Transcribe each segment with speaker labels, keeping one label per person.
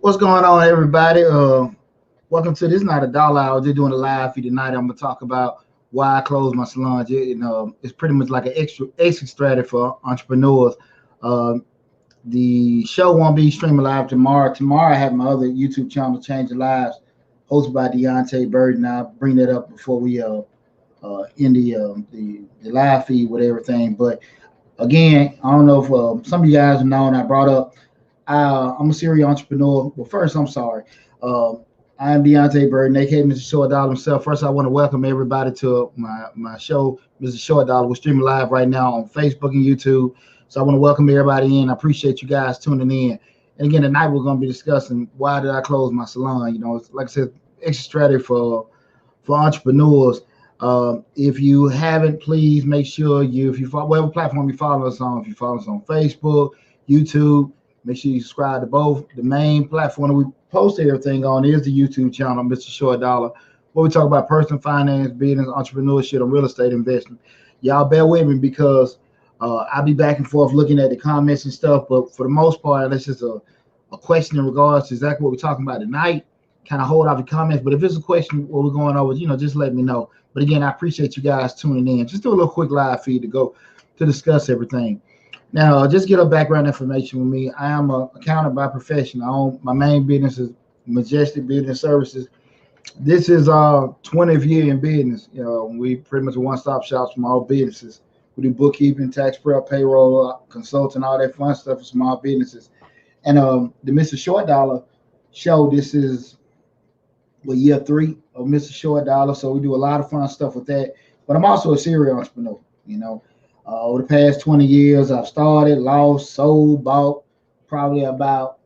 Speaker 1: What's going on, everybody? Welcome to this night of Dollar Hour. Just doing a live feed tonight. I'm gonna talk about why I closed my salon. It's pretty much like an exit strategy for entrepreneurs. The show won't be streaming live tomorrow. Tomorrow I have my other YouTube channel, Change the Lives, hosted by Deonte Burden. I'll bring that up before we end the live feed with everything. But again, I don't know if some of you guys have known. I brought up. I'm a serial entrepreneur. Well, first, I'm sorry. I am Deonte Burden, aka Mr. Short Dollar himself. First, I want to welcome everybody to my show, Mr. Short Dollar. We're streaming live right now on Facebook and YouTube. So I want to welcome everybody in. I appreciate you guys tuning in. And again, tonight we're going to be discussing why did I close my salon. It's, like I said, extra strategy for entrepreneurs. If you haven't, please make sure if you follow whatever platform you follow us on, if you follow us on Facebook, YouTube, make sure you subscribe to both. The main platform that we post everything on is the YouTube channel, Mr. Short Dollar, where we talk about personal finance, business, entrepreneurship, and real estate investment. Y'all bear with me because I'll be back and forth looking at the comments and stuff, but for the most part, this is a question in regards to exactly what we're talking about tonight. Kind of hold off the comments, but if it's a question what we're going over, just let me know. But again, I appreciate you guys tuning in. Just do a little quick live feed to discuss everything. Now, just get a background information with me. I am an accountant by profession. My main business is Majestic Business Services. This is our 20th year in business. We pretty much one-stop shops for small businesses. We do bookkeeping, tax prep, payroll, consulting, all that fun stuff for small businesses. And the Mr. Short Dollar show, this is year 3 of Mr. Short Dollar. So we do a lot of fun stuff with that. But I'm also a serial entrepreneur, over the past 20 years, I've started, lost, sold, bought probably about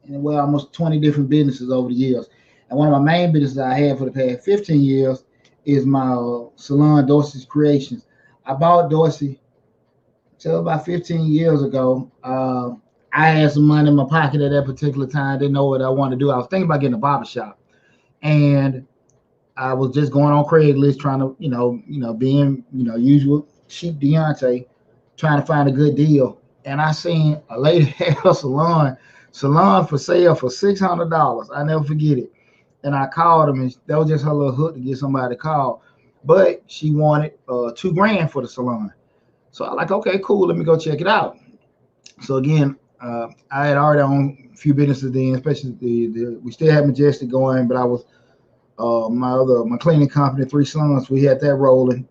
Speaker 1: and well, almost 20 different businesses over the years. And one of my main businesses I had for the past 15 years is my salon, Dorsey's Creations. I bought Dorsey till about 15 years ago. I had some money in my pocket at that particular time. Didn't know what I wanted to do. I was thinking about getting a barber shop, and I was just going on Craigslist trying to, being, usual cheap Deonte, trying to find a good deal. And I seen a lady had a salon for sale for $600. I never forget it. And I called him, and that was just her little hook to get somebody to call. But she wanted $2,000 for the salon. So I like, okay, cool. Let me go check it out. So again, I had already owned a few businesses then, especially we still had Majestic going, but I was my cleaning company, Three Sons, we had that rolling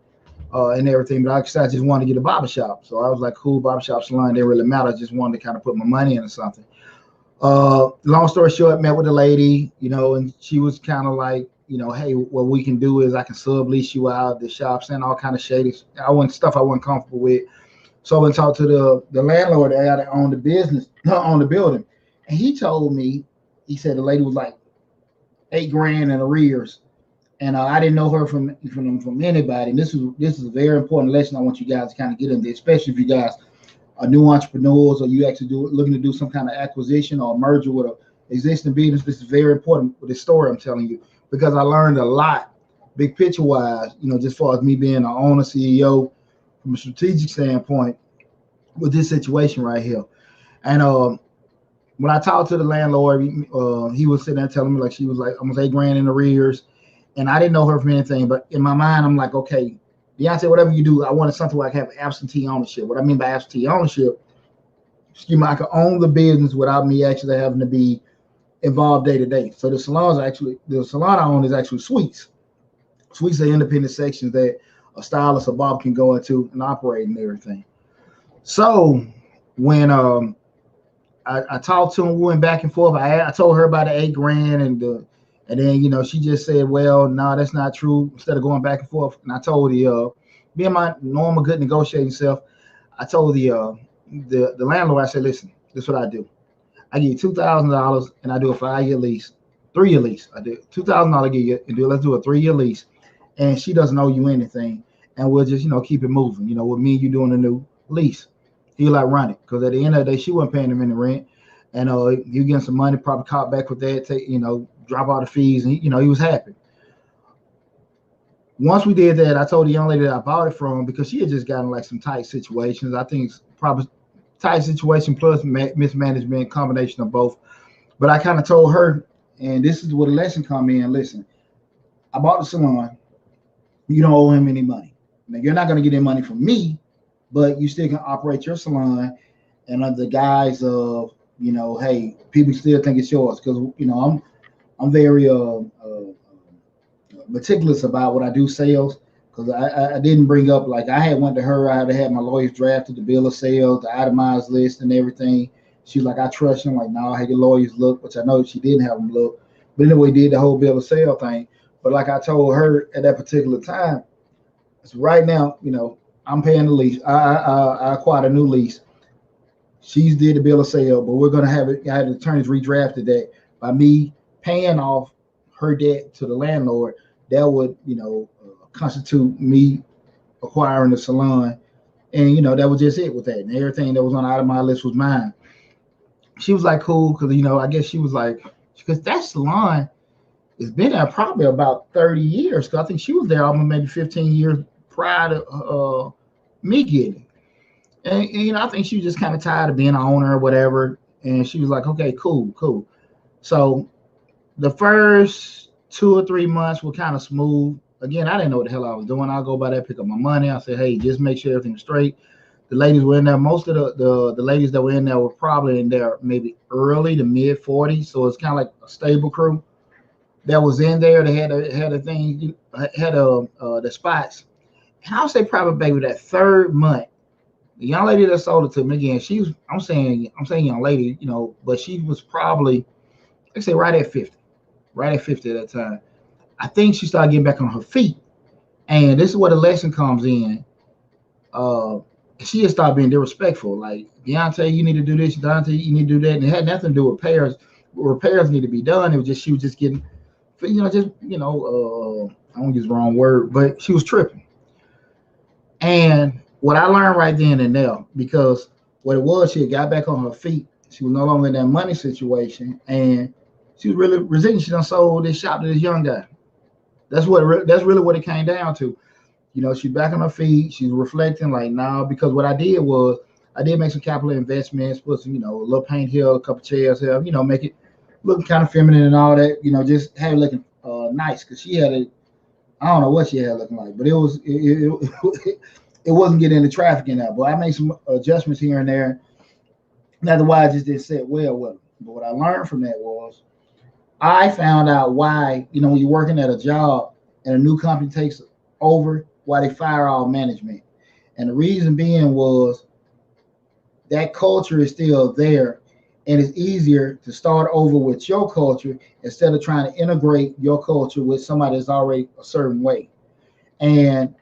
Speaker 1: and everything. But I just wanted to get a barbershop. So I was like, cool, barbershop, salon, didn't really matter. I just wanted to kind of put my money in or something. Long story short, met with a lady, and she was kind of like, hey, what we can do is I can sublease you out the shops and all kind of shady stuff I wasn't comfortable with. So I went and talked to the landlord that owned the business, owned the building. And he told me, he said the lady was like $8,000 in arrears. And I didn't know her from anybody. And this is a very important lesson I want you guys to kind of get into, especially if you guys are new entrepreneurs or you actually looking to do some kind of acquisition or merger with an existing business. This is very important with this story I'm telling you, because I learned a lot, big picture wise, just as far as me being an owner, CEO, from a strategic standpoint with this situation right here. And when I talked to the landlord, he was sitting there telling me like she was like almost $8,000 in arrears. And I didn't know her from anything, but in my mind, I'm like, okay, Deonte, whatever you do, I wanted something where I can have absentee ownership. What I mean by absentee ownership, I can own the business without me actually having to be involved day to day. So the salon I own is actually suites. Suites are independent sections that a stylist or barber can go into and operate and everything. So when I talked to him, we went back and forth. I told her about the $8,000 and then she just said, well, no, that's not true. Instead of going back and forth, and I told being my normal good negotiating self, I told the landlord, I said, listen, this is what I do. I give you $2,000 and I do a 5-year lease, 3-year lease. I do $2,000 give you, let's do a 3-year lease. And she doesn't owe you anything. And we'll just, keep it moving, with me and you doing a new lease. He like run it. Because at the end of the day, she wasn't paying him any rent. And you getting some money, probably caught back with that, drop all the fees. And, he was happy. Once we did that, I told the young lady that I bought it from, because she had just gotten like some tight situations. I think it's probably tight situation plus mismanagement, combination of both. But I kind of told her, and this is where the lesson come in. Listen, I bought the salon. You don't owe him any money. Now, you're not going to get any money from me, but you still can operate your salon and under the guise of, hey, people still think it's yours. Because, I'm very meticulous about what I do sales. Because I didn't bring up, like I had went to her, I had my lawyers drafted the bill of sales, the itemized list and everything. She was like, I trust you. I'm like, no, I had your lawyers look, which I know she didn't have them look. But anyway, did the whole bill of sale thing. But like I told her at that particular time, so right now, I'm paying the lease. I acquired a new lease. She's did the bill of sale, but we're going to have it. I had the attorneys redrafted that by me paying off her debt to the landlord. That would, constitute me acquiring the salon. And, that was just it with that. And everything that was on the itemized list was mine. She was like, cool, because, I guess she was like, because that salon has been there probably about 30 years. Because I think she was there almost maybe 15 years prior to me getting it. And I think she was just kind of tired of being an owner or whatever. And she was like, okay, cool. So the first 2 or 3 months were kind of smooth. Again, I didn't know what the hell I was doing. I'll go by there, pick up my money. I said, hey, just make sure everything's straight. The ladies were in there. Most of the ladies that were in there were probably in there maybe early to mid 40s. So it's kind of like a stable crew that was in there. They had a thing, had the spots. And I would say probably maybe that 3rd month, the young lady that sold it to me, again, I'm saying young lady, but she was probably, let's say right at 50 at that time. I think she started getting back on her feet. And this is where the lesson comes in. She just started being disrespectful. Like, Deonte, you need to do this. Deonte, you need to do that. And it had nothing to do with payers. repairs need to be done. It was just she was just getting, I don't use the wrong word, but she was tripping. And what I learned right then and there, because what it was, she had got back on her feet. She was no longer in that money situation, and she was really resenting. She done sold this shop to this young guy. That's really what it came down to. She's back on her feet. She's reflecting like, nah, because what I did was I did make some capital investments, put some, a little paint here, a couple chairs here, make it look kind of feminine and all that, just have it looking nice. Because she had I don't know what she had looking like, but it wasn't getting into traffic in there. But I made some adjustments here and there. Otherwise, I just didn't sit well with them. But what I learned from that was I found out why, when you're working at a job and a new company takes over, why they fire all management. And the reason being was that culture is still there, and it's easier to start over with your culture instead of trying to integrate your culture with somebody that's already a certain way. And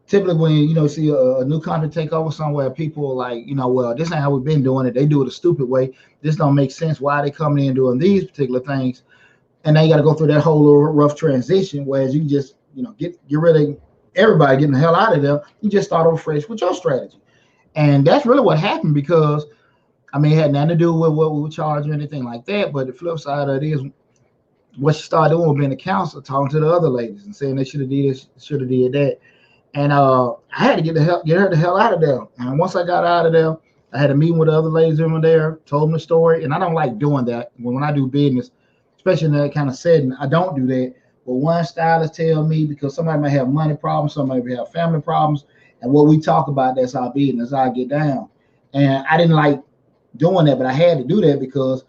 Speaker 1: typically when see a new company take over somewhere, people are like, well, this ain't how we've been doing it. They do it a stupid way. This don't make sense. Why are they coming in doing these particular things? And now you got to go through that whole little rough transition, whereas you just get rid of everybody, getting the hell out of there. You just start over fresh with your strategy. And that's really what happened, because it had nothing to do with what we were charging or anything like that. But the flip side of it is what she started doing was being a counselor, talking to the other ladies and saying they should have did this, should have did that. And I had to get her the hell out of there. And once I got out of there, I had a meeting with the other ladies over there, told them the story. And I don't like doing that when I do business, especially in that kind of setting. I don't do that. But one stylist tell me, because somebody might have money problems, somebody may have family problems, and what we talk about, that's our business, I get down. And I didn't like doing that, but I had to do that because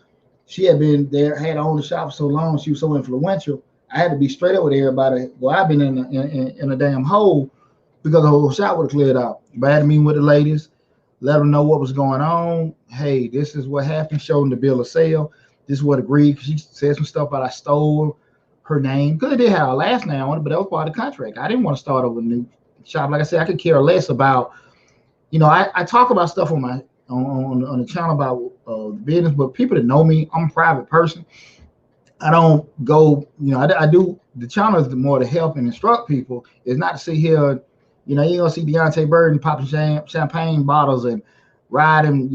Speaker 1: she had been there, had owned the shop for so long, she was so influential. I had to be straight up with everybody. Well, I've been in a damn hole because the whole shop would have cleared out. But I had to meet with the ladies, let them know what was going on. Hey, this is what happened. Show them the bill of sale. This is what agreed. She said some stuff about I stole her name, because it did have her last name on it, but that was part of the contract. I didn't want to start over a new shop. Like I said, I could care less about, I talk about stuff on my on the channel about business, but people that know me, I'm a private person. I don't go, I do, the channel is more to help and instruct people. It's not to sit here, you ain't gonna see Deonte Burden popping champagne bottles and riding,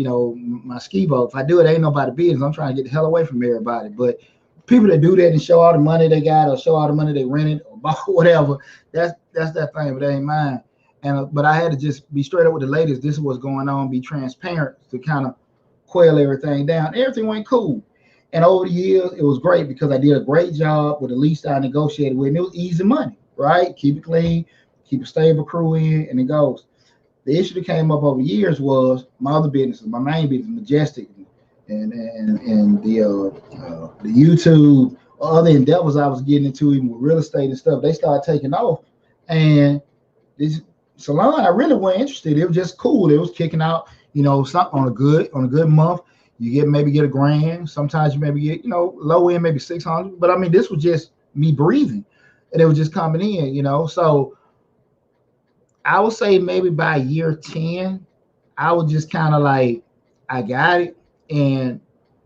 Speaker 1: my ski boat. If I do it, ain't nobody business. I'm trying to get the hell away from everybody. But people that do that and show all the money they got or show all the money they rented or bought, whatever, that's that thing, but it ain't mine. And but I had to just be straight up with the ladies. This is what's going on. Be transparent to kind of quail everything down. Everything went cool. And over the years, it was great because I did a great job with the least I negotiated with, and it was easy money, right? Keep it clean, keep a stable crew in, and it goes. The issue that came up over years was my other businesses, my main business, Majestic, and the YouTube, other endeavors I was getting into, even with real estate and stuff. They started taking off, and this Salon, I really wasn't interested. It was just cool. It was kicking out, something on a good month. You maybe get $1,000. Sometimes you maybe get, low end, maybe 600. But this was just me breathing, and it was just coming in, So I would say maybe by year 10, I was just kind of like, I got it. And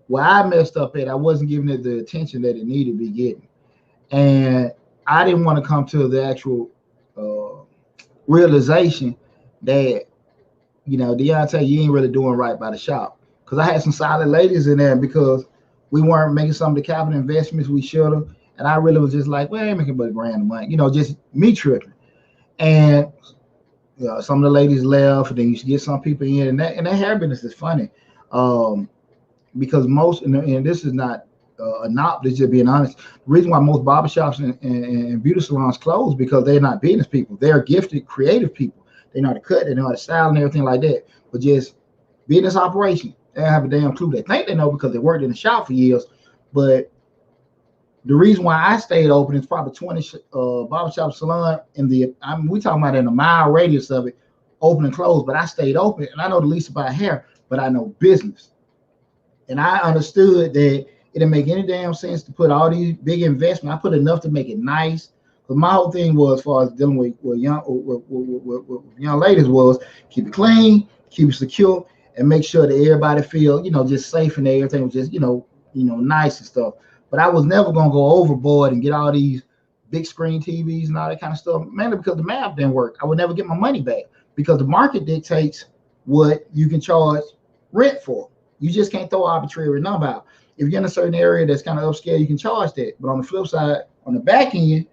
Speaker 1: where I messed up at, I wasn't giving it the attention that it needed to be getting. And I didn't want to come to the actual realization that, Deonte, you ain't really doing right by the shop. Because I had some solid ladies in there because we weren't making some of the capital investments we should have. And I really was just like, well, I ain't making but $1,000 a month, just me tripping. And some of the ladies left, and then you get some people in, and that hair business is funny. Because most, and this is not a knock, this is just being honest. The reason why most barbershops and beauty salons close because they're not business people. They're gifted, creative people. They know how to cut, they know how to style and everything like that. But just business operation, they don't have a damn clue. They think they know because they worked in the shop for years. But the reason why I stayed open is probably 20 barbershop salon we talking about in a mile radius of it, open and close. But I stayed open, and I know the least about hair, but I know business. And I understood that it didn't make any damn sense to put all these big investments. I put enough to make it nice. But my whole thing was, as far as dealing with young ladies, was keep it clean, keep it secure, and make sure that everybody feel, just safe and everything was just, nice and stuff. But I was never gonna go overboard and get all these big screen TVs and all that kind of stuff, mainly because the math didn't work. I would never get my money back because the market dictates what you can charge rent for. You just can't throw arbitrary number out. If you're in a certain area that's kind of upscale, you can charge that. But on the flip side, on the back end,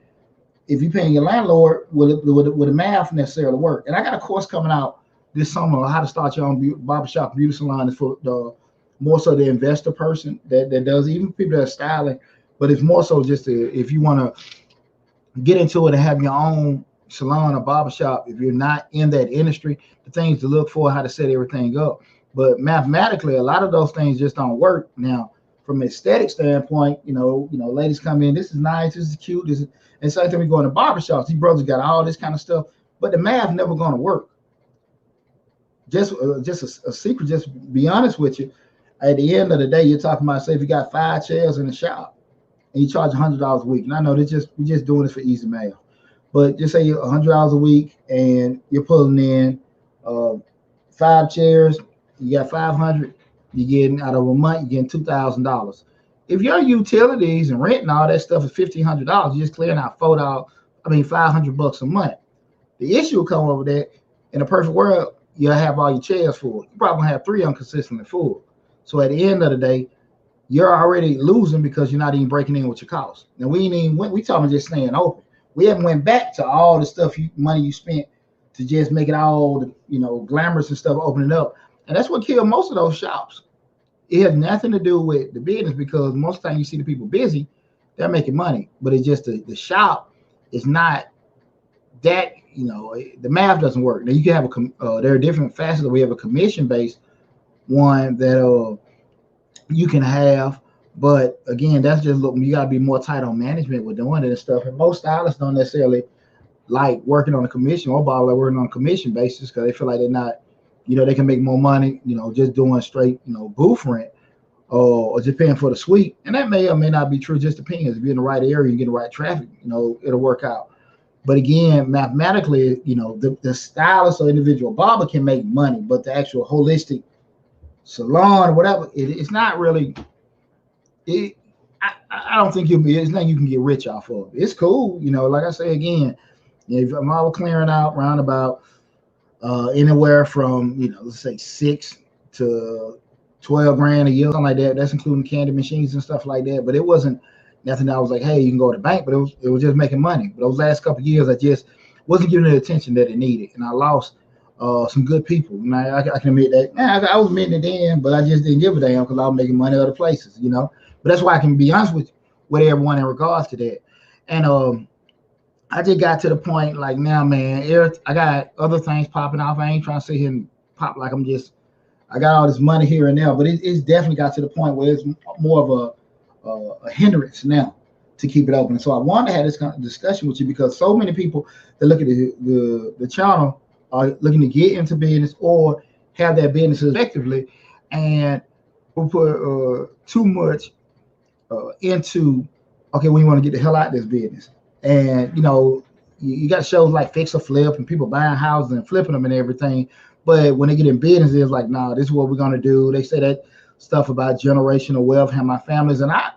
Speaker 1: if you're paying your landlord, will the math necessarily work? And I got a course coming out this summer on how to start your own barbershop beauty salon. Is for the more so the investor person that does, even people that are styling, but it's more so just if you want to get into it and have your own salon or barbershop. If you're not in that industry, the things to look for, how to set everything up. But mathematically, a lot of those things just don't work. Now, from an aesthetic standpoint, ladies come in, this is nice, this is cute, this is, and same time we go into barbershops, these brothers got all this kind of stuff, but the math never going to work. Just a secret, just be honest with you. At the end of the day, you're talking about, say, if you got 5 chairs in the shop and you charge $100 a week, and I know we're just doing this for easy math, but just say you're $100 a week and you're pulling in 5 chairs, you got 500, you're getting out of a month, you're getting $2,000. If your utilities and rent and all that stuff is $1,500, you're just clearing out $500 a month. The issue will come over that in a perfect world, you'll have all your chairs full. You probably gonna have 3 of them consistently full. So at the end of the day, you're already losing because you're not even breaking in with your costs. Now we talking just staying open. We haven't went back to all the stuff money you spent to just make it all glamorous and stuff, opening up. And that's what killed most of those shops. It has nothing to do with the business, because most of the time you see the people busy, they're making money. But it's just the shop is not that, the math doesn't work. Now you can have there are different facets. We have a commission-based one that you can have, but again, that's just you got to be more tight on management with doing it and stuff. And most stylists don't necessarily like working on a commission or like working on a commission basis, because they feel like they're not, they can make more money, just doing straight, booth rent or just paying for the suite. And that may or may not be true. Just depends. If you're in the right area, you get the right traffic, it'll work out. But again, mathematically, the stylist or individual barber can make money, but the actual holistic salon or whatever, it's not really. I don't think it's nothing you can get rich off of. It's cool, like I say again, if I'm all clearing out around about anywhere from let's say 6 to 12 grand a year, something like that. That's including candy machines and stuff like that. But it wasn't nothing that I was like, hey, you can go to the bank, but it was just making money. But those last couple of years, I just wasn't giving it the attention that it needed, and I lost some good people. And I can admit that. I was admitting it then, but I just didn't give a damn because I was making money other places, But that's why I can be honest with everyone in regards to that. And I just got to the point like now, man, I got other things popping off. I ain't trying to sit here and pop like I got all this money here and there, but it's definitely got to the point where it's more of a hindrance now to keep it open. So I wanted to have this kind of discussion with you, because so many people that look at the channel are looking to get into business or have their businesses effectively, and we'll put too much into, okay, we want to get the hell out of this business. And you got shows like Fix or Flip and people buying houses and flipping them and everything. But when they get in business, it's like, nah, this is what we're gonna do. They say that stuff about generational wealth, have my families. And I,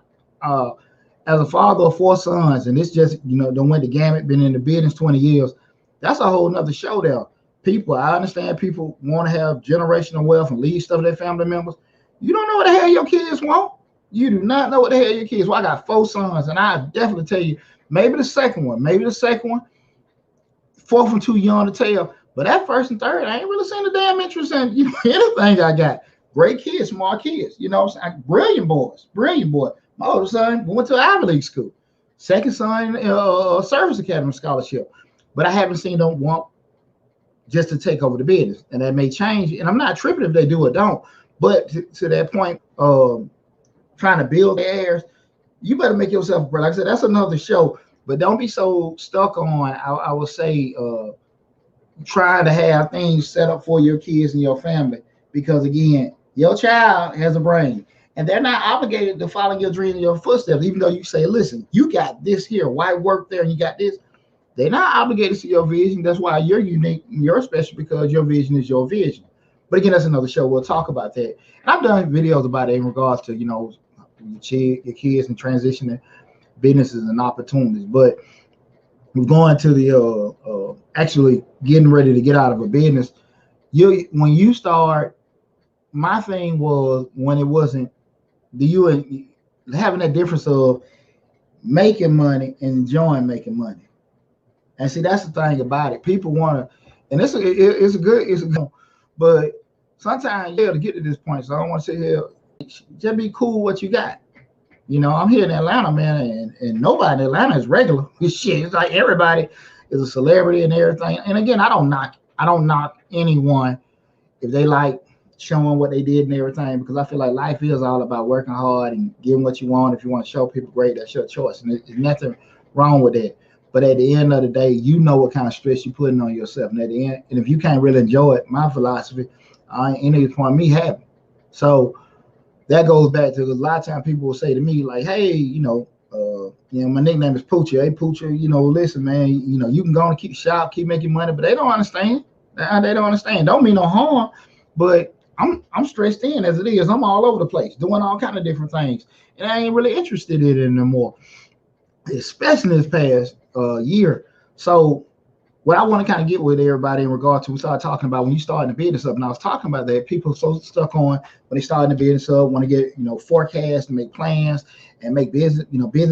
Speaker 1: as a father of 4 sons, and this just, don't went the gamut, been in the business 20 years. That's a whole nother show there. I understand people want to have generational wealth and leave stuff to their family members. You don't know what the hell your kids want. You do not know what the hell your kids want. I got 4 sons, and I definitely tell you, maybe the second one, 4th one too young to tell. But that first and third, I ain't really seen the damn interest in anything I got. Great kids, smart kids, brilliant boys. My older son went to Ivy League school. Second son, Service Academy scholarship. But I haven't seen them want just to take over the business, and that may change. And I'm not tripping if they do or don't. But to that point, trying to build the heirs, you better make yourself, like I said, that's another show. But don't be so stuck on, I would say, trying to have things set up for your kids and your family, because again, your child has a brain, and they're not obligated to follow your dream and your footsteps. Even though you say, listen, you got this here, why work there and you got this? They're not obligated to your vision. That's why you're unique and you're special, because your vision is your vision. But again, that's another show. We'll talk about that. And I've done videos about it in regards to, your kids and transitioning businesses and opportunities. But we're going to the actually getting ready to get out of a business. When you start, my thing was when it wasn't having that difference of making money and enjoying making money. And see, that's the thing about it. People want to, and it's a good, but sometimes to get to this point. So I don't want to say here, just be cool with what you got. I'm here in Atlanta, man, and nobody in Atlanta is regular. Shit, it's like everybody is a celebrity and everything. And again, I don't knock anyone if they like showing what they did and everything, because I feel like life is all about working hard and getting what you want. If you want to show people great, that's your choice, and there's nothing wrong with that. But at the end of the day, you know what kind of stress you're putting on yourself. And at the end, and if you can't really enjoy it, my philosophy, any point me happy. So that goes back to a lot of times people will say to me like, hey, my nickname is Poocher. Hey, Poocher, listen, man, you can go and keep the shop, keep making money, but they don't understand. They don't understand. Don't mean no harm, but I'm stressed in as it is. I'm all over the place doing all kind of different things, and I ain't really interested in it anymore, especially this past year. So what I want to kind of get with everybody in regard to, we started talking about when you starting the business up, and I was talking about that people are so stuck on when they starting the business up, want to get forecasts and make plans and make business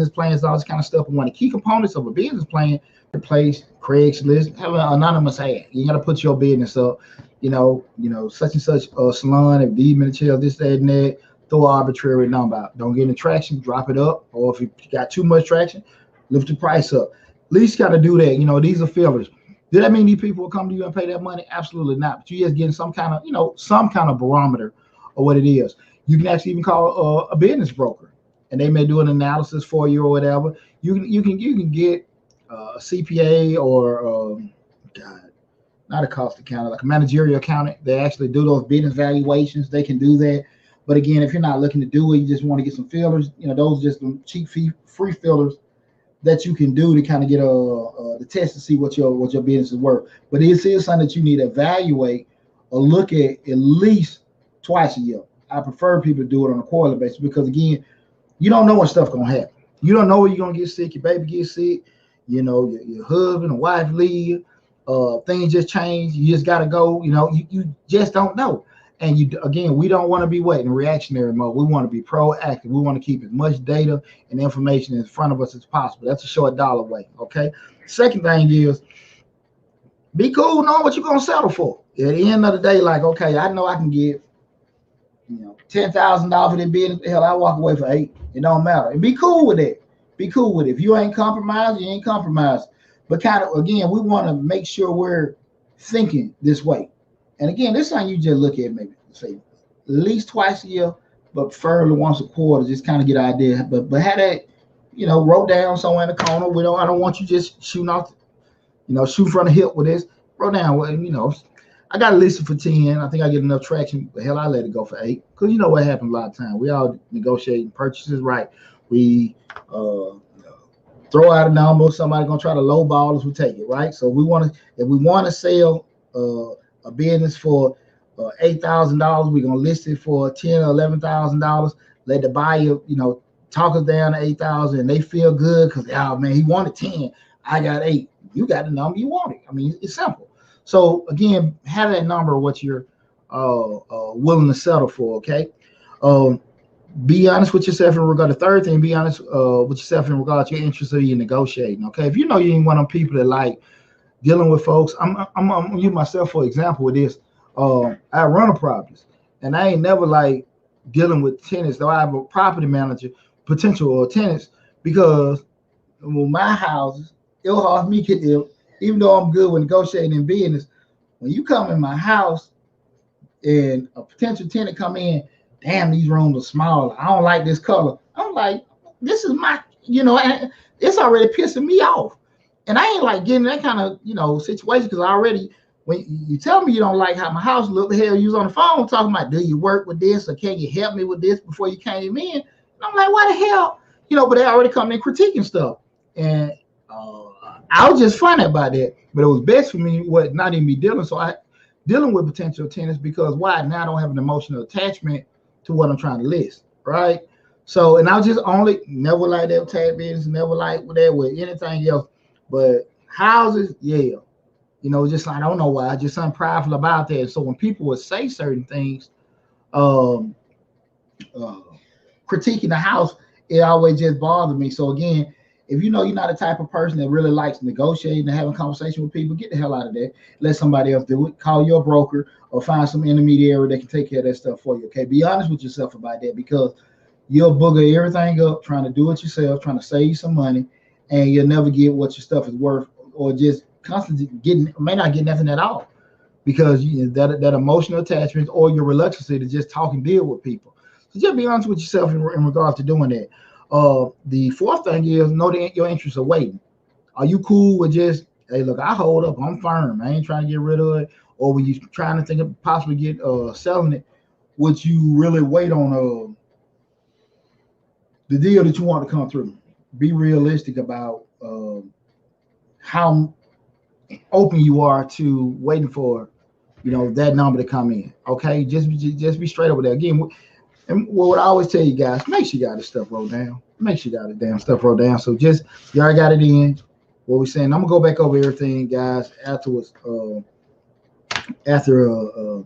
Speaker 1: plans, all this kind of stuff. And one of the key components of a business plan, place, Craigslist, have an anonymous ad. You got to put your business up. Such and such salon, if these many chairs, this, that, and that, throw an arbitrary number out. Don't get any traction, drop it up. Or if you got too much traction, lift the price up. At least got to do that. These are fillers. Did that mean these people will come to you and pay that money? Absolutely not. But you just getting some kind of barometer of what it is. You can actually even call a business broker, and they may do an analysis for you or whatever. You can get a CPA or not a cost accountant, like a managerial accountant. They actually do those business valuations. They can do that. But again, if you're not looking to do it, you just want to get some fillers. Those are just some cheap free fillers that you can do to kind of get the test to see what your business is worth. But it is something that you need to evaluate or look at least twice a year. I prefer people to do it on a quarterly basis because again, you don't know when stuff gonna happen. You don't know when you're gonna get sick. Your baby gets sick. Your husband or wife leave. Things just change. You just gotta go. You just don't know. And we don't want to be in reactionary mode. We want to be proactive. We want to keep as much data and information in front of us as possible. That's a short dollar way. Okay. Second thing is be cool knowing what you're gonna settle for. At the end of the day, like, okay, I know I can get $10,000 for this business. Hell, I walk away for $8,000. It don't matter. And be cool with it. Be cool with it. If you ain't compromised, you ain't compromised. But kind of again, we want to make sure we're thinking this way. And again, this time you just look at maybe say at least twice a year, but preferably once a quarter, just kind of get an idea. But have that, wrote down somewhere in the corner. I don't want you just shooting off, shoot from the hip with this. Wrote down, I got a list for 10. I think I get enough traction. But hell, I let it go for 8. Because you know what happens a lot of times. We all negotiating purchases, right? We throw out a number. Somebody gonna try to lowball us, we take it, right? So if we want to sell a business for $8,000, we're gonna list it for $10,000 or $11,000. Let the buyer, talk us down to $8,000, and they feel good because man, he wanted 10, I got 8. You got the number you wanted. I mean, it's simple. So again, have that number of what you're willing to settle for. Okay. Be honest with yourself in regard to the third thing. Be honest with yourself in regard to your interest in your negotiating. Okay. If you ain't one of them people that like dealing with folks, I'm gonna use myself for example with this. I run a properties, and I ain't never like dealing with tenants. Though I have a property manager, potential tenants, because with my houses, it'll hard me get there. Even though I'm good with negotiating in business, when you come in my house and a potential tenant come in, damn, these rooms are small. I don't like this color. I'm like, this is my, and it's already pissing me off. And I ain't like getting that kind of, situation because I already, when you tell me you don't like how my house look, the hell you was on the phone talking about, do you work with this or can you help me with this before you came in? And I'm like, why the hell? But they already come in critiquing stuff. And I was just funny about that. But it was best for me not even be dealing with potential tenants because why? Now I don't have an emotional attachment to what I'm trying to list, right? So, and I was just only never like that with tag business, never like with that with anything else, but houses, yeah. Just I don't know why, I just something prideful about that. So when people would say certain things, um, uh, critiquing the house, it always just bothered me. So again, if you know you're not the type of person that really likes negotiating and having conversation with people, get the hell out of that. Let somebody else do it. Call your broker or find some intermediary that can take care of that stuff for you. Okay, be honest with yourself about that, because you'll booger everything up trying to do it yourself, trying to save you some money, and you'll never get what your stuff is worth, or just constantly may not get nothing at all, because that emotional attachment or your reluctance to just talk and deal with people. So just be honest with yourself in regards to doing that. The fourth thing is know that your interests are waiting. Are you cool with just, hey, look, I hold up, I'm firm, I ain't trying to get rid of it, or when you trying to think of possibly get selling it, would you really wait on the deal that you want to come through? Be realistic about how open you are to waiting for that number to come in. Okay, just be straight over there. Again, and what I always tell you guys, make sure you got this stuff wrote down. Make sure you got the damn stuff wrote down. So just you already got it in. What we're saying, I'm gonna go back over everything, guys, afterwards. After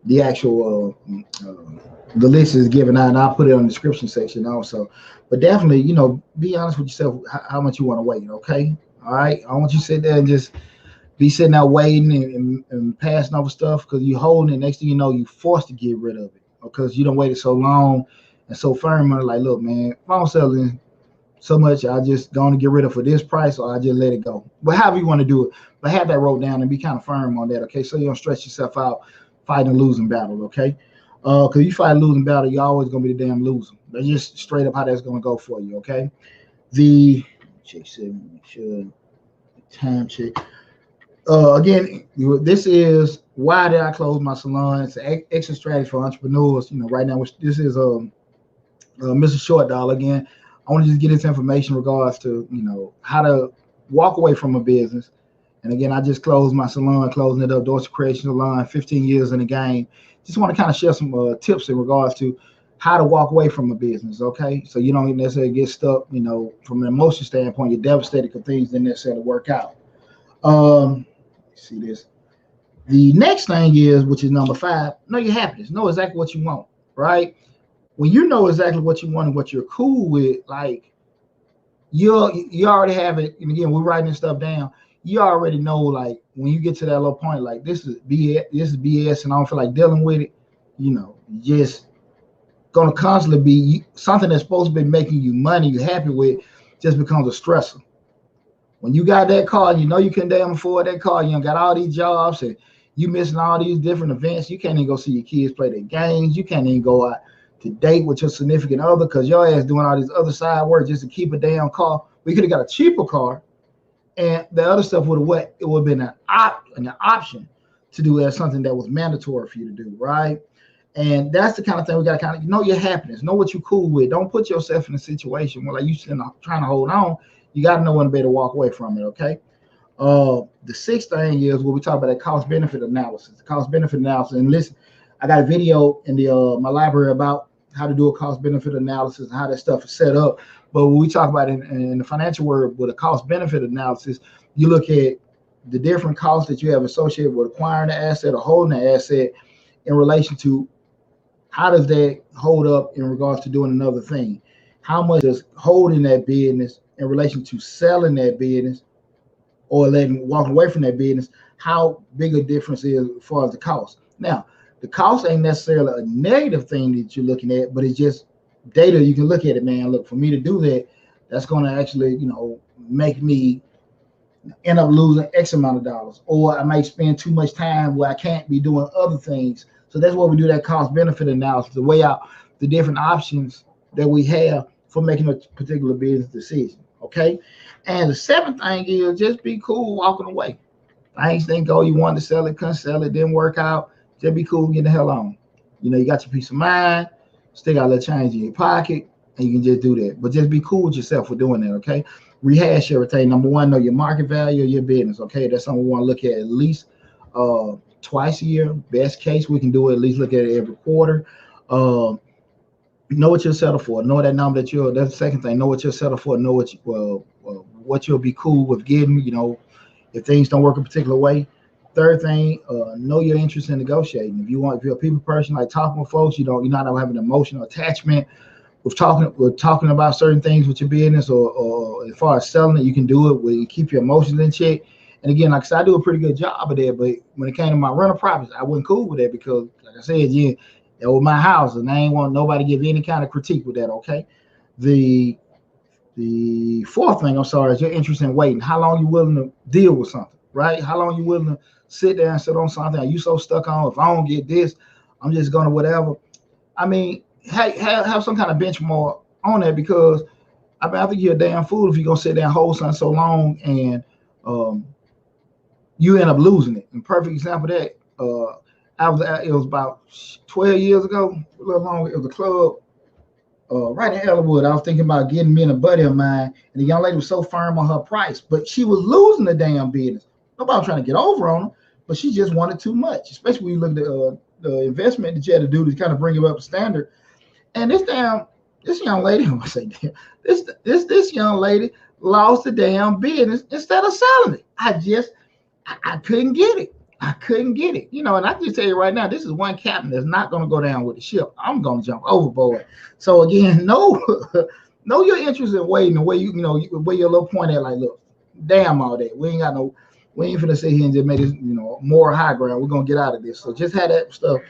Speaker 1: the actual the list is given out, and I'll put it on the description section also. But definitely, be honest with yourself how much you want to wait. Okay, all right. I want you to sit there and just be sitting there waiting and passing over stuff, because you holding it. Next thing you know, you forced to get rid of it because you don't waited so long and so firm on it. Like, look, man, if I'm selling so much, I just going to get rid of it for this price, or I just let it go. But however you want to do it, but have that wrote down and be kind of firm on that. Okay, so you don't stress yourself out fighting a losing battle. Okay, because you fight a losing battle, you're always going to be the damn loser. That's just straight up how that's going to go for you. Okay, the check 7, make sure time check. Again, this is why did I close my salon? It's an exit strategy for entrepreneurs. Right now, this is Mr. Short Dollar. Again, I want to just get this information in regards to how to walk away from a business. And again, I just closed my salon, closing it up, Dorsey Creation Salon, 15 years in the game. Just want to kind of share some tips in regards to how to walk away from a business. Okay, so you don't necessarily get stuck. From an emotional standpoint, you're devastated because things didn't necessarily work out. See this. The next thing is, which is number 5, know your happiness. Know exactly what you want, right? When you know exactly what you want and what you're cool with, like you already have it. And again, we're writing this stuff down. You already know, like when you get to that little point, like this is BS, and I don't feel like dealing with it. Just gonna constantly be something that's supposed to be making you money, you're happy with, just becomes a stressor. When you got that car, you can damn afford that car. You done got all these jobs and you missing all these different events. You can't even go see your kids play their games. You can't even go out to date with your significant other because your ass doing all these other side work just to keep a damn car. We could have got a cheaper car, and the other stuff would have been an option to do as something that was mandatory for you to do, right? And that's the kind of thing we got to kind of know your happiness, know what you're cool with. Don't put yourself in a situation where like you trying to hold on. You got to know when to better walk away from it, okay? The sixth thing is what we talk about, that cost benefit analysis. The cost benefit analysis. And listen, I got a video in the my library about how to do a cost benefit analysis and how that stuff is set up. But when we talk about it in the financial world with a cost benefit analysis, you look at the different costs that you have associated with acquiring the asset or holding the asset in relation to how does that hold up in regards to doing another thing. How much does holding that business in relation to selling that business or walking away from that business, how big a difference is as far as the cost. Now, the cost ain't necessarily a negative thing that you're looking at, but it's just data. You can look at it, man. Look, for me to do that, that's going to actually, make me end up losing X amount of dollars, or I might spend too much time where I can't be doing other things. So that's why we do that cost benefit analysis to weigh out the different options that we have for making a particular business decision. Okay. And the seventh thing is just be cool walking away. Things didn't go, you wanted to sell it, couldn't sell it, didn't work out. Just be cool, get the hell on. You got your peace of mind, still got a little change in your pocket, and you can just do that. But just be cool with yourself for doing that, okay? Rehash everything. Number one, know your market value of your business, okay? That's something we want to look at least twice a year. Best case, we can do it, at least look at it every quarter. Know what you'll settle for. Know that number that you're. That's the second thing. Know what you'll settle for. Know what you'll be cool with getting. If things don't work a particular way. Third thing, know your interest in negotiating. If you're a people person, like talking with folks, you're not having an emotional attachment we're talking about certain things with your business, or as far as selling it, you can do it where you keep your emotions in check. And again, like I said, I do a pretty good job of that. But when it came to my rental properties, I wasn't cool with that because, like I said, yeah, that was my house, and I ain't want nobody to give any kind of critique with that. Okay. The fourth thing, I'm sorry, is your interest in waiting. How long you willing to deal with something, right? How long you willing to sit there and sit on something? Are you so stuck on, if I don't get this, I'm just gonna whatever? I mean, have some kind of benchmark on that, because I think you're a damn fool if you're gonna sit there and hold something so long and um, you end up losing it. And perfect example of that, it was about 12 years ago, a little longer. It was a club right in Ellenwood. I was thinking about getting me and a buddy of mine, and the young lady was so firm on her price, but she was losing the damn business. Nobody was trying to get over on her, but she just wanted too much, especially when you look at the investment that you had to do to kind of bring it up to standard. And this young lady, I'm gonna say, damn, this young lady lost the damn business instead of selling it. I couldn't get it. I couldn't get it. And I just tell you right now, this is one captain that's not gonna go down with the ship. I'm gonna jump overboard. So again, know your interest in waiting, the way where your little point at, like, look, damn all that. We ain't finna sit here and just make this, more high ground. We're gonna get out of this. So just have that stuff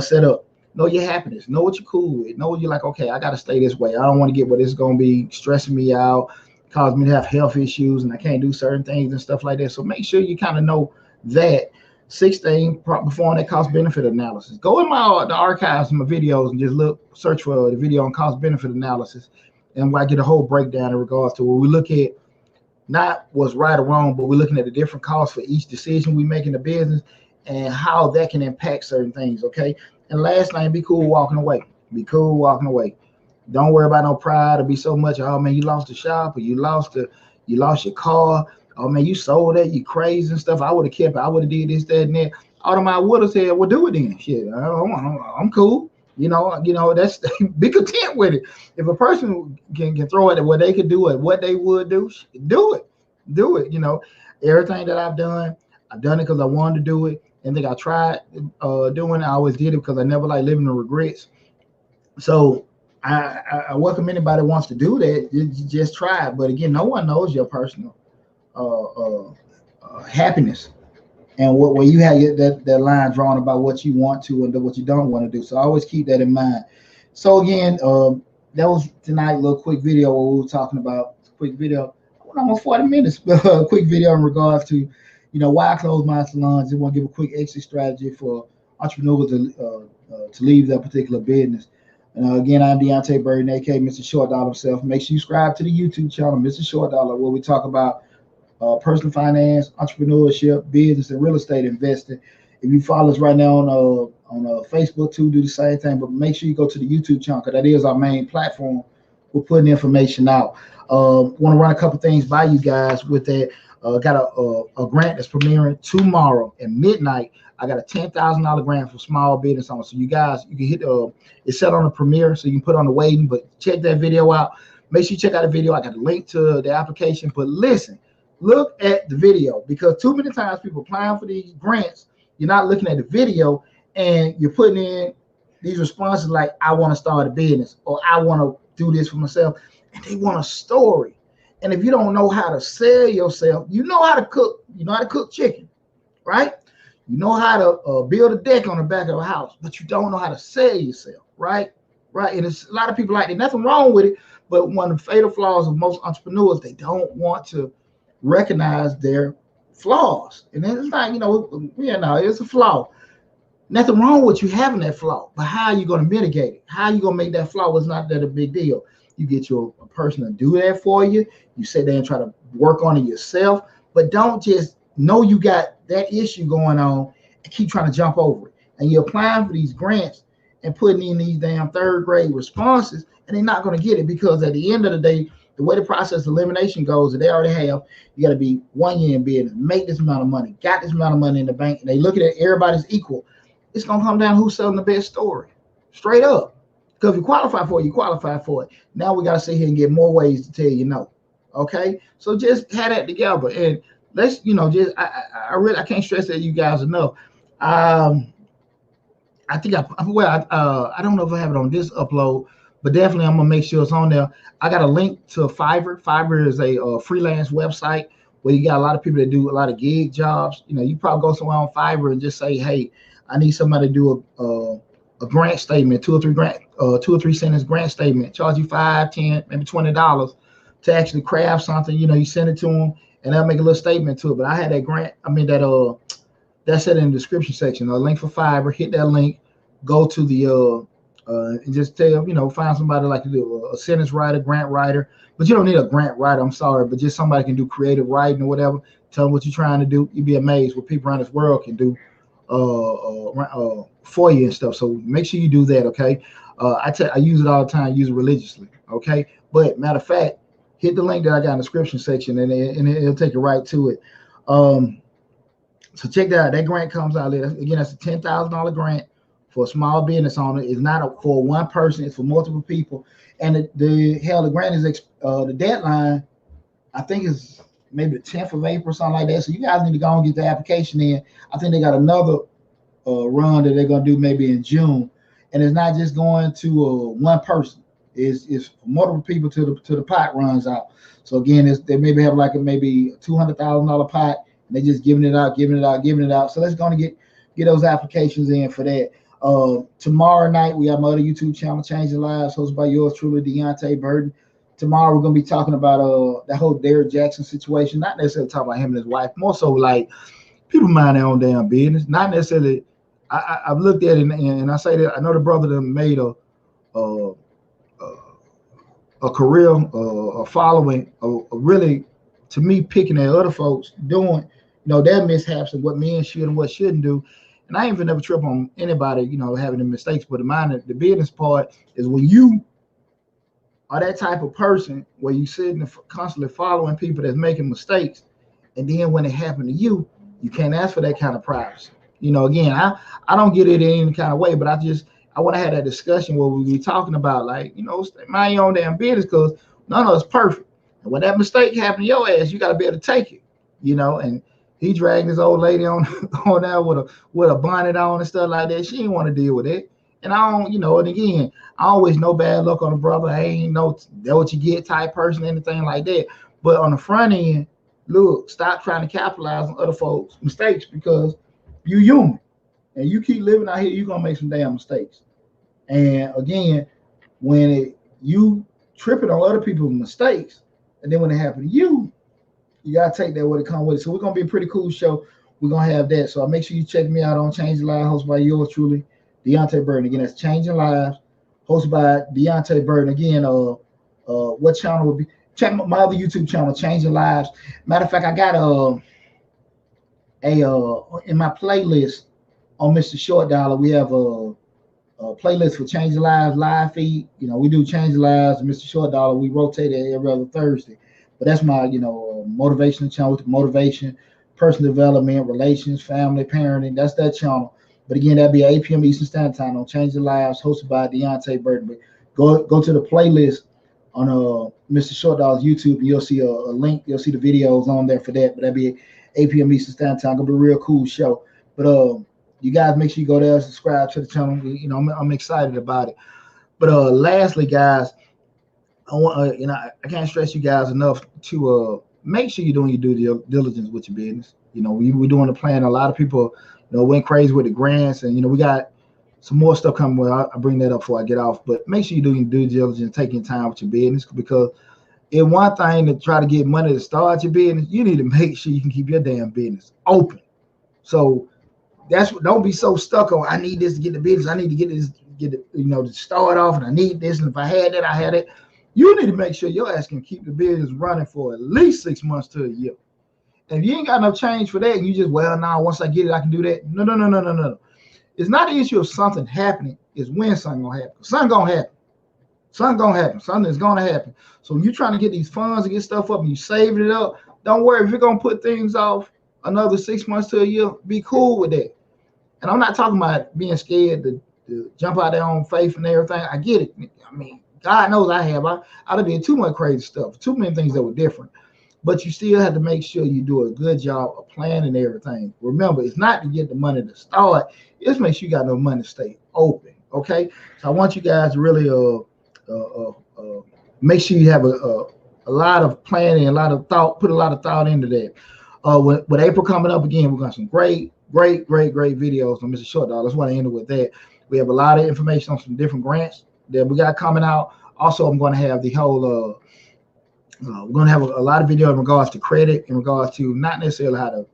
Speaker 1: set up. Know your happiness. Know what you're cool with. Know what you're like, okay, I got to stay this way. I don't want to get where this is going to be stressing me out, cause me to have health issues, and I can't do certain things and stuff like that. So make sure you kind of know that. Sixth thing, perform that cost benefit analysis. Go in the archives of my videos and just search for the video on cost benefit analysis, and I get a whole breakdown in regards to where we look at not what's right or wrong, but we're looking at the different costs for each decision we make in the business and how that can impact certain things. Okay. And last thing, be cool walking away. Be cool walking away. Don't worry about no pride or be so much, oh man, you lost the shop, or you lost your car. Oh man, you sold that, you crazy and stuff. I would have kept it. I would have did this, that, and that. I would have said, well, do it then. Shit, I'm cool. That's be content with it. If a person can throw it at what they could do, at what they would do, do it. Do it. Everything that I've done it because I wanted to do it. And think I tried doing it. I always did it because I never like living in regrets. So I welcome anybody who wants to do that. You just try it. But again, no one knows your personal happiness and where you have that line drawn about what you want to and what you don't want to do. So I always keep that in mind. So again, that was tonight, a little quick video where we were talking about quick video. Almost 40 minutes, but a quick video in regards to why I closed my salon. Just want to give a quick exit strategy for entrepreneurs to leave that particular business. And again, I'm Deonte Burden, aka Mr. Short Dollar himself. Make sure you subscribe to the YouTube channel, Mr. Short Dollar, where we talk about personal finance, entrepreneurship, business, and real estate investing. If you follow us right now on Facebook too, do the same thing. But make sure you go to the YouTube channel, because that is our main platform. We're putting information out. Want to run a couple things by you guys with that. Got a grant that's premiering tomorrow at midnight. I got a $10,000 grant for small business owners. So you guys, you can hit it's set on the premiere, so you can put on the waiting, but check that video out. Make sure you check out the video. I got a link to the application, but listen, look at the video, because too many times people applying for these grants, you're not looking at the video and you're putting in these responses like, I want to start a business, or I want to do this for myself, and they want a story. And if you don't know how to sell yourself, you know how to cook chicken, right? You know how to build a deck on the back of a house, but you don't know how to sell yourself, right? Right. And it's a lot of people like that. Nothing wrong with it, but one of the fatal flaws of most entrepreneurs, they don't want to recognize their flaws. And it's not, it's a flaw. Nothing wrong with you having that flaw, but how are you going to mitigate it? How are you going to make that flaw? It's not that a big deal. You get a person to do that for you. You sit there and try to work on it yourself, but don't just know you got that issue going on and keep trying to jump over it. And you're applying for these grants and putting in these damn third grade responses, and they're not going to get it, because at the end of the day, the way the process of elimination goes, that they already have, you got to be 1 year in business, make this amount of money, got this amount of money in the bank, and they look at it, everybody's equal. It's going to come down to who's selling the best story. Straight up. Because if you qualify for it, you qualify for it. Now we got to sit here and get more ways to tell you no. Okay, so just have that together, and let's, just I can't stress that you guys enough. I think I don't know if I have it on this upload, but definitely I'm gonna make sure it's on there. I got a link to Fiverr. Fiverr is a freelance website where you got a lot of people that do a lot of gig jobs. You probably go somewhere on Fiverr and just say, hey, I need somebody to do a grant statement, two or three sentence grant statement. Charge you $5, $10, maybe $20 to actually craft something. You send it to them and they'll make a little statement to it. But I had that grant. That's it in the description section. A link for Fiverr. Hit that link. Go to the and just find somebody like to do a sentence writer, grant writer. But you don't need a grant writer. I'm sorry, but just somebody can do creative writing or whatever. Tell them what you're trying to do. You'd be amazed what people around this world can do for you and stuff. So make sure you do that. Okay. I use it all the time. I use it religiously. Okay. But matter of fact, hit the link that I got in the description section, and it'll take you right to it. So check that out. That grant comes out there. Again, that's a $10,000 grant for a small business owner. It's not for one person. It's for multiple people. And the grant is the deadline, I think, is maybe the 10th of April, something like that. So you guys need to go and get the application in. I think they got another run that they're going to do maybe in June. And it's not just going to one person. It's multiple people till the pot runs out. So again, they maybe have like maybe $200,000 pot. They just giving it out. So let's go and get those applications in for that. Tomorrow night we have my other YouTube channel, Changing Lives, hosted by yours truly, Deonte Burden. Tomorrow we're gonna be talking about that whole Derrick Jackson situation. Not necessarily talking about him and his wife, more so like people mind their own damn business. Not necessarily. I've looked at it and I say that I know the brother that made a career, a following, really, to me, picking at other folks doing, their mishaps and what men should and what shouldn't do. And I ain't even never trip on anybody, having the mistakes. But the business part is when you are that type of person where you sitting and constantly following people that's making mistakes, and then when it happened to you, you can't ask for that kind of privacy. Again, I don't get it in any kind of way, but I want to have that discussion where we be talking about, like, mind your own damn business, because none of us perfect. And when that mistake happened to your ass, you got to be able to take it, and he dragged his old lady on there with a bonnet on and stuff like that. She didn't want to deal with it. And I don't, and again, I always know bad luck on the brother. I ain't that what you get type person, anything like that. But on the front end, look, stop trying to capitalize on other folks' mistakes, because you human. And you keep living out here, you're going to make some damn mistakes. And again, when you tripping on other people's mistakes, and then when it happen to you, you got to take that what it comes with it. So we're going to be a pretty cool show. We're going to have that. So make sure you check me out on Changing Lives, hosted by yours truly, Deonte Burden. Again, that's Changing Lives, hosted by Deonte Burden. Again, what channel would be? Check my other YouTube channel, Changing Lives. Matter of fact, I got in my playlist on Mr. Short Dollar, we have a playlist for Changing Lives live feed. We do Changing Lives and Mr. Short Dollar. We rotate it every other Thursday. But that's my, motivational channel with motivation, personal development, relations, family, parenting. That's that channel. But again, that'll be 8 p.m. Eastern Standard Time on Changing Lives, hosted by Deonte Burden. But go to the playlist on Mr. Short Dollar's YouTube, and you'll see a link. You'll see the videos on there for that. But that'll be 8 p.m. Eastern Standard Time. Gonna be a real cool show. But you guys make sure you go there and subscribe to the channel. I'm excited about it. But lastly, guys, I want I can't stress you guys enough to make sure you're doing your due diligence with your business. We're doing the plan. A lot of people went crazy with the grants, and we got some more stuff coming. Well, I'll bring that up before I get off. But make sure you're doing your due diligence, taking time with your business, because it's one thing to try to get money to start your business. You need to make sure you can keep your damn business open. So don't be so stuck on, I need this to get the business. I need to get this, to start off, and I need this. And if I had that, I had it. You need to make sure your ass can keep the business running for at least 6 months to a year. And if you ain't got enough change for that, and you just, once I get it, I can do that. No. It's not the issue of something happening. It's when something gonna happen. Something gonna happen. Something is gonna happen. So when you're trying to get these funds and get stuff up, and you saving it up, don't worry. If you're gonna put things off another 6 months to a year, be cool with that. And I'm not talking about being scared to to jump out their own faith and everything. I get it. I mean, God knows I have. I've done too much crazy stuff, too many things that were different. But you still have to make sure you do a good job of planning everything. Remember, it's not to get the money to start. Just make sure you got no money to stay open. Okay. So I want you guys to really make sure you have a lot of planning, a lot of thought, put a lot of thought into that. With April coming up again, we're going to have some great videos on Mr. Short Dollar. That's why I ended with that. We have a lot of information on some different grants that we got coming out. Also, I'm going to have the whole, we're going to have a lot of video in regards to credit, in regards to not necessarily how to,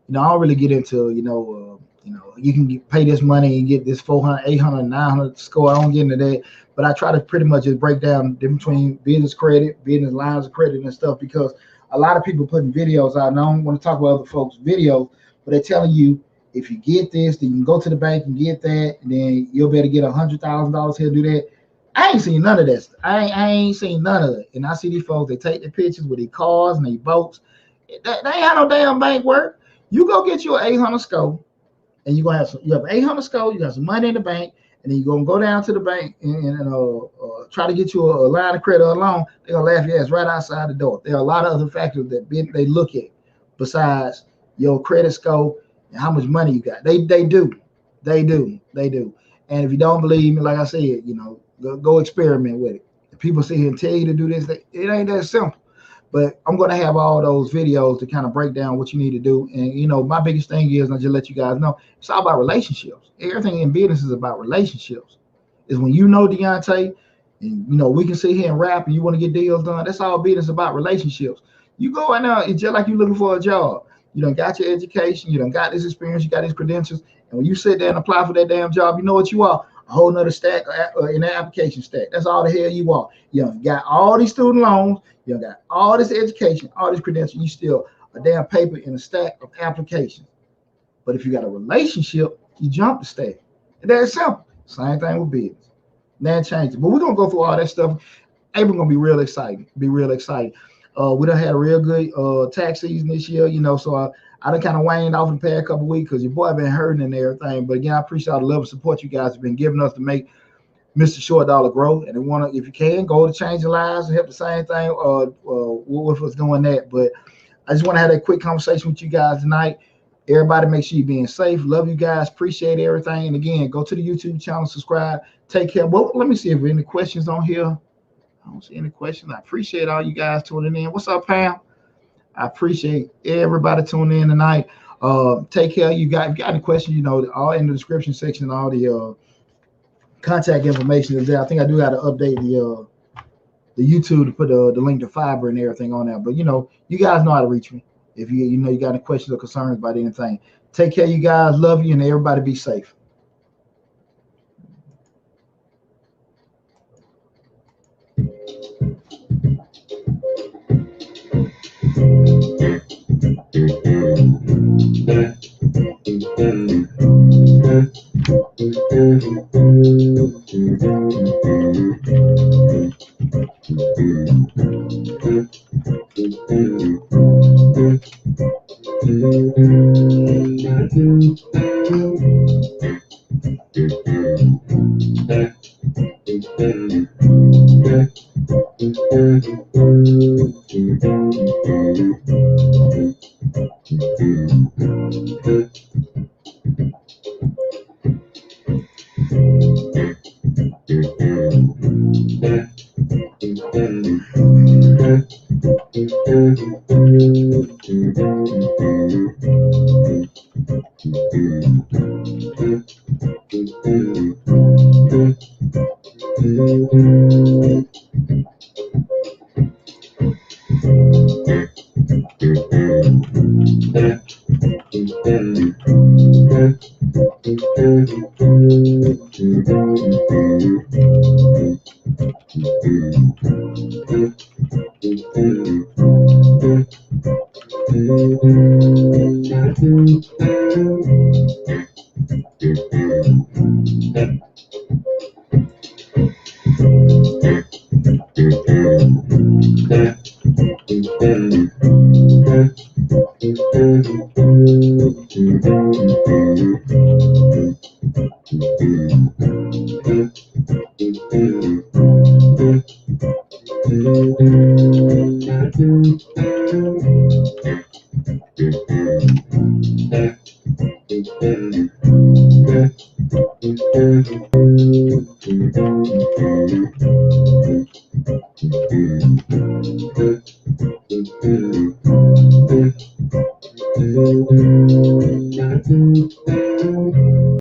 Speaker 1: I don't really get into, you can pay this money and get this 400, 800, 900 score. I don't get into that, but I try to pretty much just break down the difference between business credit, business lines of credit and stuff, because a lot of people putting videos out, and I don't want to talk about other folks' videos, but they're telling you, if you get this, then you can go to the bank and get that, and then you'll be able to get $100,000 here, do that. I ain't seen none of that. I ain't seen none of it. And I see these folks, they take their pictures with their cars and their boats. They ain't had no damn bank work. You go get you an 800 score, and you have an 800 score, you got some money in the bank, and then you're going to go down to the bank and try to get you a line of credit or a loan. They're going to laugh your ass right outside the door. There are a lot of other factors that they look at besides your credit score and how much money you got. They do. And if you don't believe me, like I said, go experiment with it. If people sit here and tell you to do this, it ain't that simple. But I'm going to have all those videos to kind of break down what you need to do. And, my biggest thing is, and I'll just let you guys know, it's all about relationships. Everything in business is about relationships. It's when Deonte, and, we can sit here and rap and you want to get deals done. That's all business about, relationships. You go in there, it's just like you looking for a job. You done got your education, you done got this experience, you got these credentials. And when you sit there and apply for that damn job, you know what you are? A whole nother stack in that application stack. That's all the hell you are. You done got all these student loans, you done got all this education, all these credentials, you still a damn paper in a stack of applications. But if you got a relationship, you jump the stack. And that's simple. Same thing with business. That changes. But we're gonna go through all that stuff. April's gonna be real exciting. We done had a real good tax season this year, so I done kind of waned off in the past couple of weeks because your boy been hurting and everything. But again, I appreciate all the love and support you guys have been giving us to make Mr. Short Dollar grow. And if you can, go to Changing Lives and help the same thing with us doing that. But I just want to have that quick conversation with you guys tonight. Everybody, make sure you're being safe. Love you guys. Appreciate everything. And again, go to the YouTube channel, subscribe. Take care. Well, let me see if there are any questions on here. I don't see any questions. I appreciate all you guys tuning in. What's up, Pam? I appreciate everybody tuning in tonight. Take care. If you got any questions, all in the description section, all the contact information is there. I think I do got to update the YouTube to put the link to Fiber and everything on there. But you guys know how to reach me if you got any questions or concerns about anything. Take care, you guys. Love you, and everybody be safe.